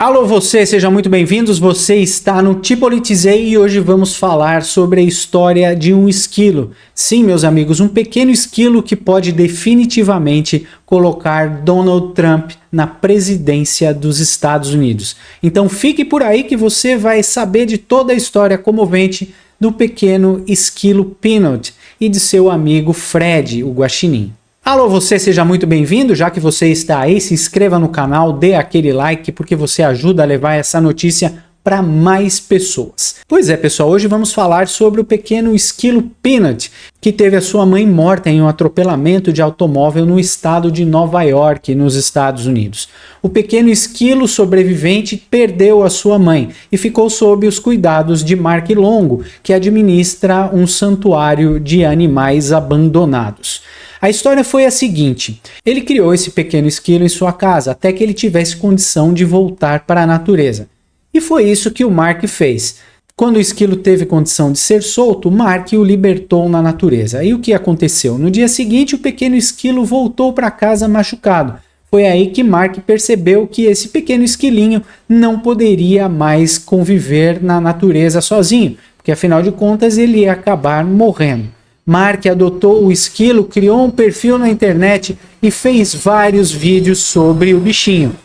Alô você, sejam muito bem-vindos, você está no Te Politizei e hoje vamos falar sobre a história de um esquilo. Sim, meus amigos, um pequeno esquilo que pode definitivamente colocar Donald Trump na presidência dos Estados Unidos. Então fique por aí que você vai saber de toda a história comovente do pequeno esquilo Peanut e de seu amigo Fred, o guaxinim. Alô você, seja muito bem-vindo, já que você está aí, se inscreva no canal, dê aquele like, porque você ajuda a levar essa notícia para mais pessoas. Pois é, pessoal, hoje vamos falar sobre o pequeno esquilo Peanut, que teve a sua mãe morta em um atropelamento de automóvel no estado de Nova York, nos Estados Unidos. O pequeno esquilo sobrevivente perdeu a sua mãe e ficou sob os cuidados de Mark Longo, que administra um santuário de animais abandonados. A história foi a seguinte: ele criou esse pequeno esquilo em sua casa até que ele tivesse condição de voltar para a natureza. E foi isso que o Mark fez. Quando o esquilo teve condição de ser solto, Mark o libertou na natureza. E o que aconteceu? No dia seguinte, o pequeno esquilo voltou para casa machucado. Foi aí que Mark percebeu que esse pequeno esquilinho não poderia mais conviver na natureza sozinho, porque afinal de contas ele ia acabar morrendo. Mark adotou o esquilo, criou um perfil na internet e fez vários vídeos sobre o bichinho.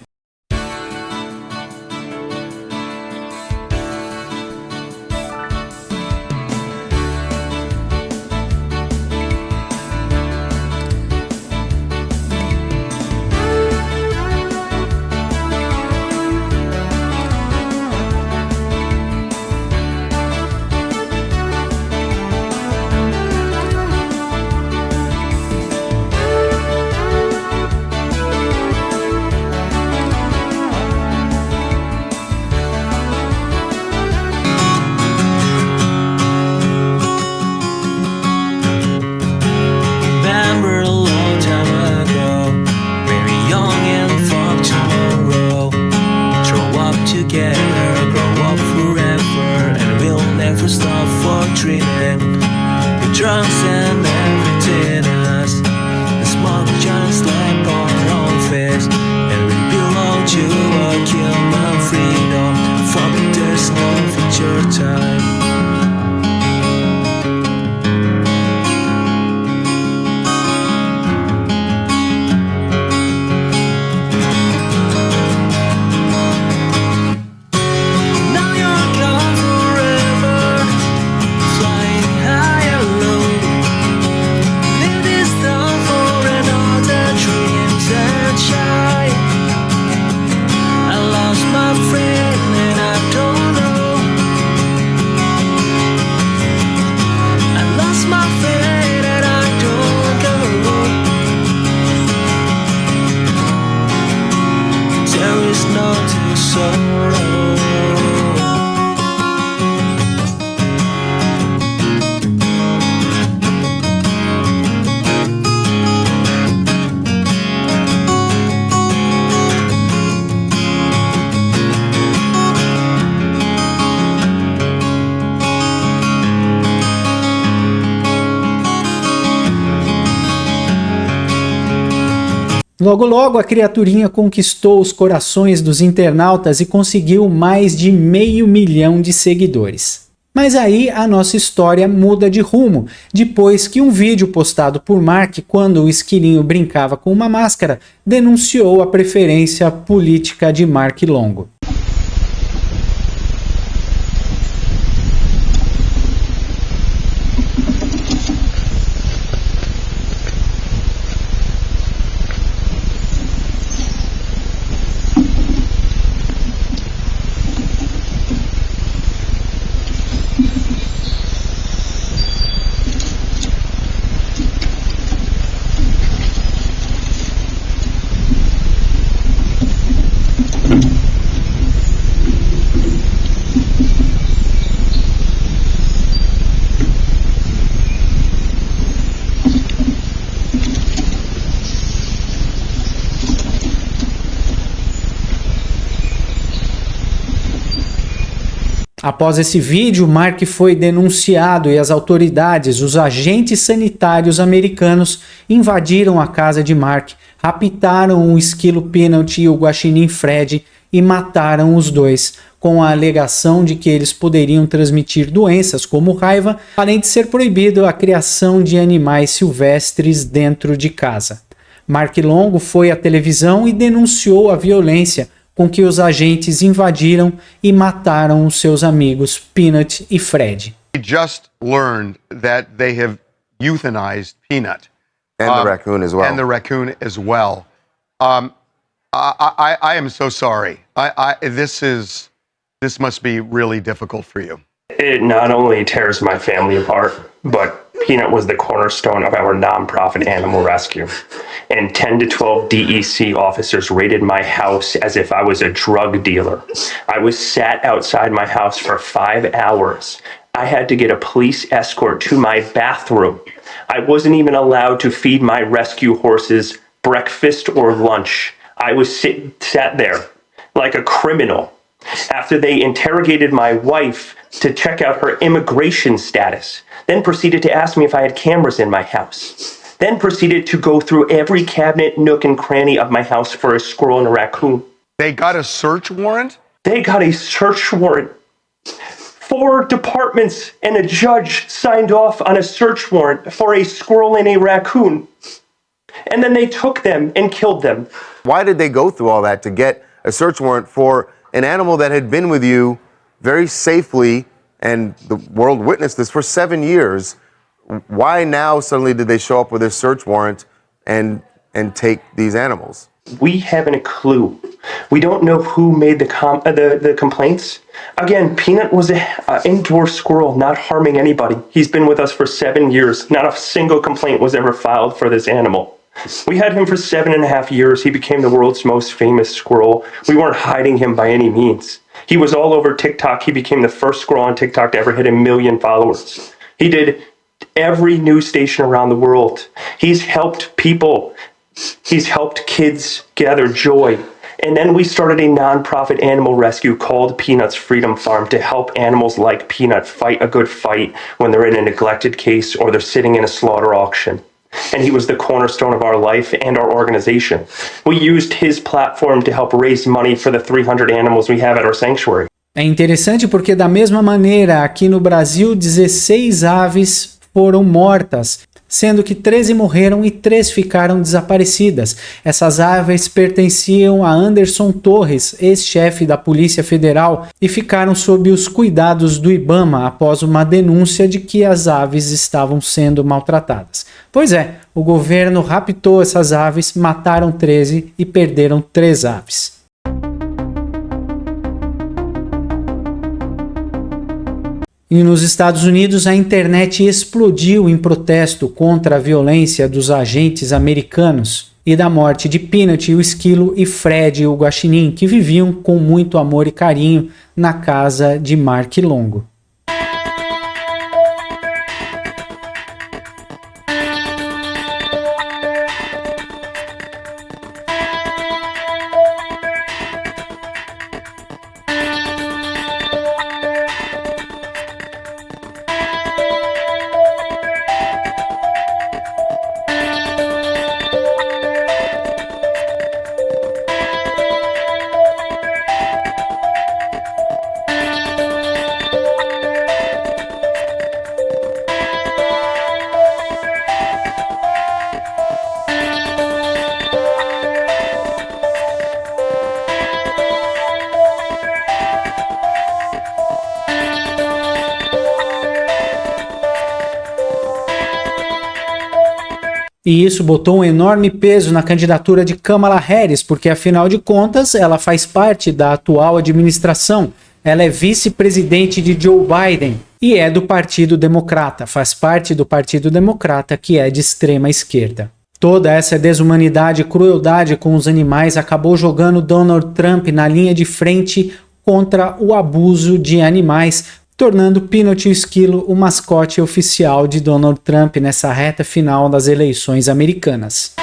Drunks and everything us. The smoke just like our own face, and we belong to a human freedom. For me there's no future time. Logo logo a criaturinha conquistou os corações dos internautas e conseguiu mais de 500 mil de seguidores. Mas aí a nossa história muda de rumo, depois que um vídeo postado por Mark quando o esquilinho brincava com uma máscara denunciou a preferência política de Mark Longo. Após esse vídeo, Mark foi denunciado e as autoridades, os agentes sanitários americanos, invadiram a casa de Mark, raptaram o esquilo Peanut e o guaxinim Fred e mataram os dois, com a alegação de que eles poderiam transmitir doenças como raiva, além de ser proibido a criação de animais silvestres dentro de casa. Mark Longo foi à televisão e denunciou a violência com que os agentes invadiram e mataram os seus amigos Peanut e Fred. We just learned that they have euthanized Peanut. And the raccoon as well. And the raccoon as well. I am so sorry. This must be really difficult for you. It not only tears my family apart, but Peanut was the cornerstone of our nonprofit animal rescue. And 10 to 12 DEC officers raided my house as if I was a drug dealer. I was sat outside my house for 5 hours. I had to get a police escort to my bathroom. I wasn't even allowed to feed my rescue horses breakfast or lunch. I was sat there like a criminal after they interrogated my wife to check out her immigration status, then proceeded to ask me if I had cameras in my house, then proceeded to go through every cabinet, nook, and cranny of my house for a squirrel and a raccoon. They got a search warrant? They got a search warrant. 4 departments and a judge signed off on a search warrant for a squirrel and a raccoon. And then they took them and killed them. Why did they go through all that to get a search warrant for an animal that had been with you very safely, and the world witnessed this for 7 years? Why now suddenly did they show up with a search warrant and take these animals? We haven't a clue. We don't know who made the complaints. Again, Peanut was an indoor squirrel, not harming anybody. He's been with us for 7 years. Not a single complaint was ever filed for this animal. We had him for 7.5 years. He became the world's most famous squirrel. We weren't hiding him by any means. He was all over TikTok. He became the first squirrel on TikTok to ever hit 1 million followers. He did every news station around the world. He's helped people. He's helped kids gather joy. And then we started a nonprofit animal rescue called Peanut's Freedom Farm to help animals like Peanut fight a good fight when they're in a neglected case or they're sitting in a slaughter auction. And he was the cornerstone of our life and our organization. We used his platform to help raise money for the 300 animals we have at our sanctuary. É interessante porque, da mesma maneira, aqui no Brasil, 16 aves foram mortas, sendo que 13 morreram e 3 ficaram desaparecidas. Essas aves pertenciam a Anderson Torres, ex-chefe da Polícia Federal, e ficaram sob os cuidados do IBAMA após uma denúncia de que as aves estavam sendo maltratadas. Pois é, o governo raptou essas aves, mataram 13 e perderam 3 aves. E nos Estados Unidos, a internet explodiu em protesto contra a violência dos agentes americanos e da morte de Peanut, o esquilo, e Fred, o guaxinim, que viviam com muito amor e carinho na casa de Mark Longo. E isso botou um enorme peso na candidatura de Kamala Harris, porque afinal de contas ela faz parte da atual administração. Ela é vice-presidente de Joe Biden e é do Partido Democrata, faz parte do Partido Democrata, que é de extrema esquerda. Toda essa desumanidade e crueldade com os animais acabou jogando Donald Trump na linha de frente contra o abuso de animais, tornando Peanut o esquilo o mascote oficial de Donald Trump nessa reta final das eleições americanas.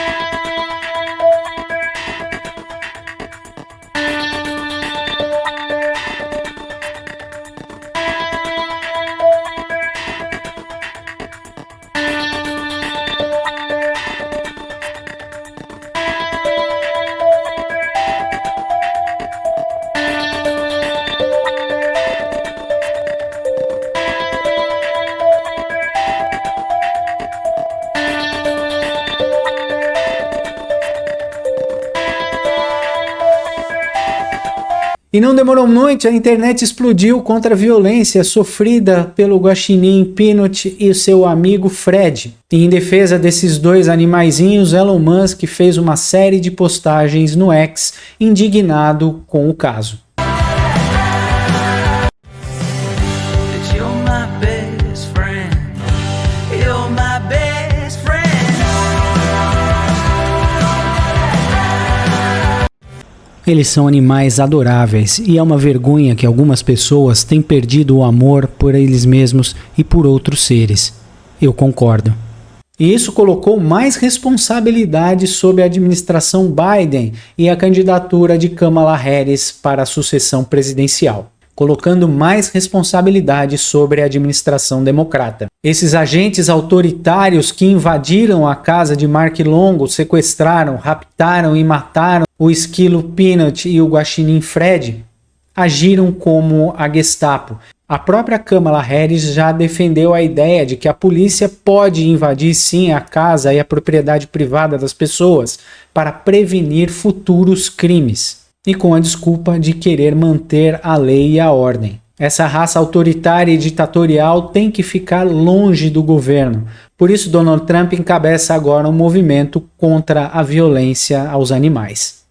E não demorou muito, a internet explodiu contra a violência sofrida pelo guaxinim Peanut e o seu amigo Fred. E em defesa desses dois animaizinhos, Elon Musk fez uma série de postagens no X, indignado com o caso. Eles são animais adoráveis e é uma vergonha que algumas pessoas têm perdido o amor por eles mesmos e por outros seres. Eu concordo. E isso colocou mais responsabilidade sobre a administração Biden e a candidatura de Kamala Harris para a sucessão presidencial, colocando mais responsabilidade sobre a administração democrata. Esses agentes autoritários que invadiram a casa de Mark Longo, sequestraram, raptaram e mataram o esquilo Peanut e o guaxinim Fred, agiram como a Gestapo. A própria Kamala Harris já defendeu a ideia de que a polícia pode invadir sim a casa e a propriedade privada das pessoas para prevenir futuros crimes, e com a desculpa de querer manter a lei e a ordem. Essa raça autoritária e ditatorial tem que ficar longe do governo. Por isso, Donald Trump encabeça agora um movimento contra a violência aos animais.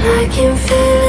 I can feel